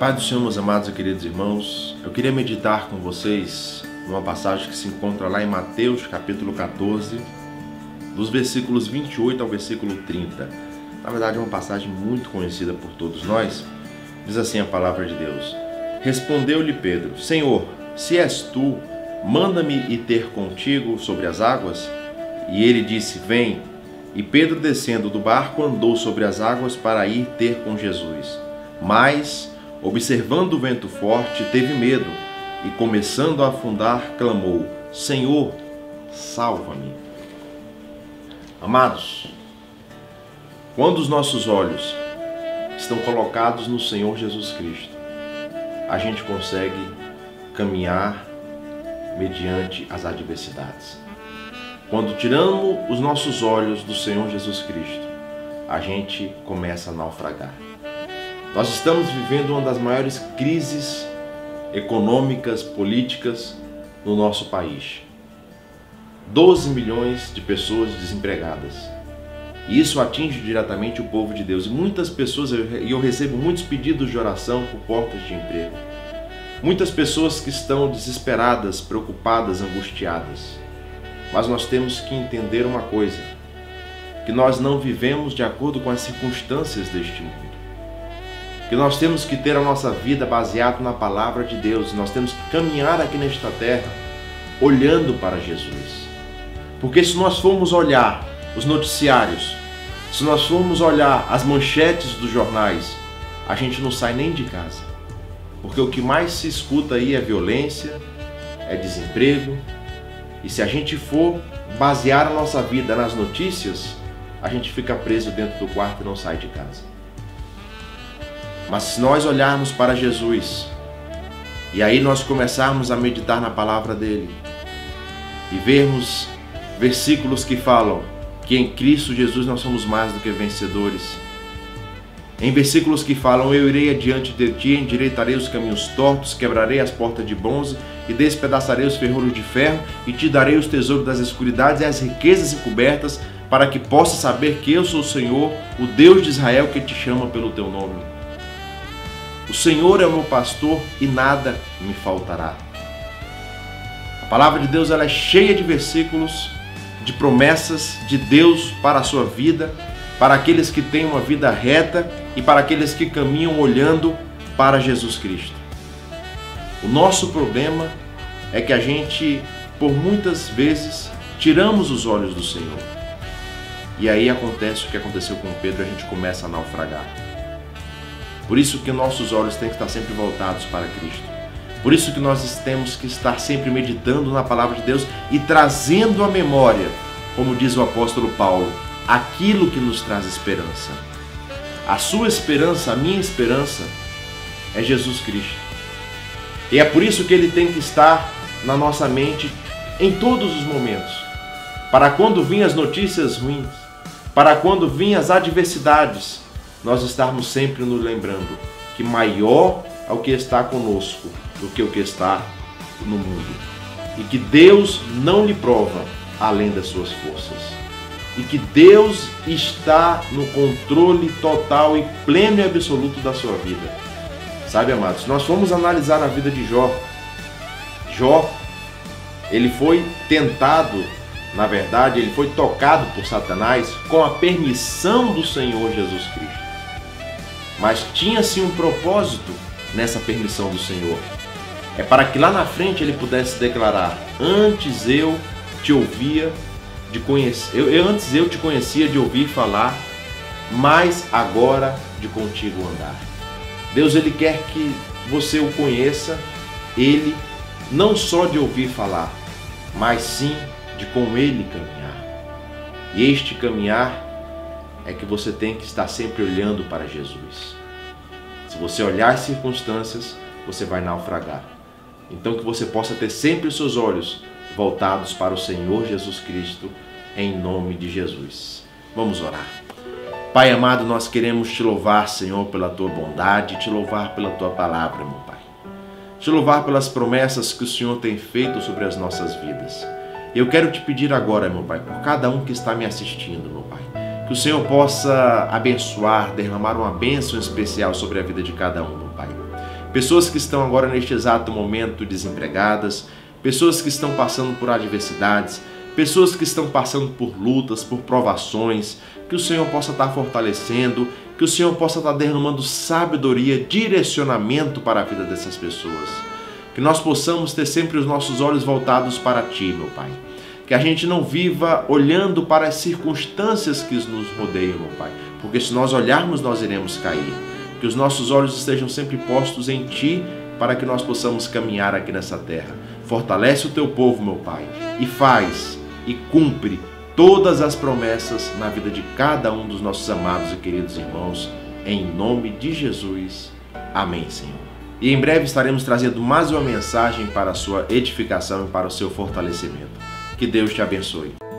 paz do Senhor, meus amados e queridos irmãos, eu queria meditar com vocês numa passagem que se encontra lá em Mateus, capítulo 14, dos versículos 28 ao versículo 30. Na verdade, é uma passagem muito conhecida por todos nós. Diz assim a palavra de Deus: Respondeu-lhe Pedro: Senhor, se és tu, manda-me ir ter contigo sobre as águas. E ele disse: Vem. E Pedro, descendo do barco, andou sobre as águas para ir ter com Jesus. Mas, observando o vento forte, teve medo e, começando a afundar, clamou: Senhor, salva-me. Amados, quando os nossos olhos estão colocados no Senhor Jesus Cristo, a gente consegue caminhar mediante as adversidades. Quando tiramos os nossos olhos do Senhor Jesus Cristo, a gente começa a naufragar. Nós estamos vivendo uma das maiores crises econômicas, políticas no nosso país. 12 milhões de pessoas desempregadas. E isso atinge diretamente o povo de Deus. E muitas pessoas, e eu recebo muitos pedidos de oração por portas de emprego. Muitas pessoas que estão desesperadas, preocupadas, angustiadas. Mas nós temos que entender uma coisa, que nós não vivemos de acordo com as circunstâncias deste mundo. Que nós temos que ter a nossa vida baseada na palavra de Deus. Nós temos que caminhar aqui nesta terra olhando para Jesus. Porque se nós formos olhar os noticiários, se nós formos olhar as manchetes dos jornais, a gente não sai nem de casa. Porque o que mais se escuta aí é violência, é desemprego. E se a gente for basear a nossa vida nas notícias, a gente fica preso dentro do quarto e não sai de casa. Mas se nós olharmos para Jesus, e aí nós começarmos a meditar na palavra dele, e vermos versículos que falam que em Cristo Jesus nós somos mais do que vencedores, em versículos que falam: eu irei adiante de ti, endireitarei os caminhos tortos, quebrarei as portas de bronze e despedaçarei os ferrolhos de ferro, e te darei os tesouros das escuridades e as riquezas encobertas, para que possas saber que eu sou o Senhor, o Deus de Israel, que te chama pelo teu nome. O Senhor é o meu pastor e nada me faltará. A palavra de Deus, ela é cheia de versículos, de promessas de Deus para a sua vida, para aqueles que têm uma vida reta e para aqueles que caminham olhando para Jesus Cristo. O nosso problema é que a gente, por muitas vezes, tiramos os olhos do Senhor. E aí acontece o que aconteceu com Pedro, a gente começa a naufragar. Por isso que nossos olhos têm que estar sempre voltados para Cristo. Por isso que nós temos que estar sempre meditando na palavra de Deus e trazendo à memória, como diz o apóstolo Paulo, aquilo que nos traz esperança. A sua esperança, a minha esperança, é Jesus Cristo. E é por isso que ele tem que estar na nossa mente em todos os momentos. Para quando vinham as notícias ruins, para quando vinham as adversidades, nós estarmos sempre nos lembrando que maior é o que está conosco do que o que está no mundo. E que Deus não lhe prova além das suas forças. E que Deus está no controle total e pleno e absoluto da sua vida. Sabe, amados, nós fomos analisar a vida de Jó. Jó, ele foi tentado, na verdade, ele foi tocado por Satanás com a permissão do Senhor Jesus Cristo. Mas tinha-se um propósito nessa permissão do Senhor. É para que lá na frente ele pudesse declarar: antes eu te ouvia de conhecer, antes eu te conhecia de ouvir falar, mas agora de contigo andar. Deus, ele quer que você o conheça, ele não só de ouvir falar, mas sim de com ele caminhar. E este caminhar é que você tem que estar sempre olhando para Jesus. Se você olhar as circunstâncias, você vai naufragar. Então que você possa ter sempre os seus olhos voltados para o Senhor Jesus Cristo, em nome de Jesus. Vamos orar. Pai amado, nós queremos te louvar, Senhor, pela tua bondade, te louvar pela tua palavra, meu Pai. Te louvar pelas promessas que o Senhor tem feito sobre as nossas vidas. Eu quero te pedir agora, meu Pai, por cada um que está me assistindo, meu Pai, que o Senhor possa abençoar, derramar uma bênção especial sobre a vida de cada um, meu Pai. pessoas que estão agora neste exato momento desempregadas, pessoas que estão passando por adversidades, pessoas que estão passando por lutas, por provações, que o Senhor possa estar fortalecendo, que o Senhor possa estar derramando sabedoria, direcionamento para a vida dessas pessoas. Que nós possamos ter sempre os nossos olhos voltados para Ti, meu Pai. Que a gente não viva olhando para as circunstâncias que nos rodeiam, meu Pai, porque se nós olharmos, nós iremos cair. Que os nossos olhos estejam sempre postos em Ti, para que nós possamos caminhar aqui nessa terra. Fortalece o Teu povo, meu Pai, e faz e cumpre todas as promessas na vida de cada um dos nossos amados e queridos irmãos, em nome de Jesus. Amém, Senhor. E em breve estaremos trazendo mais uma mensagem para a sua edificação e para o seu fortalecimento. Que Deus te abençoe.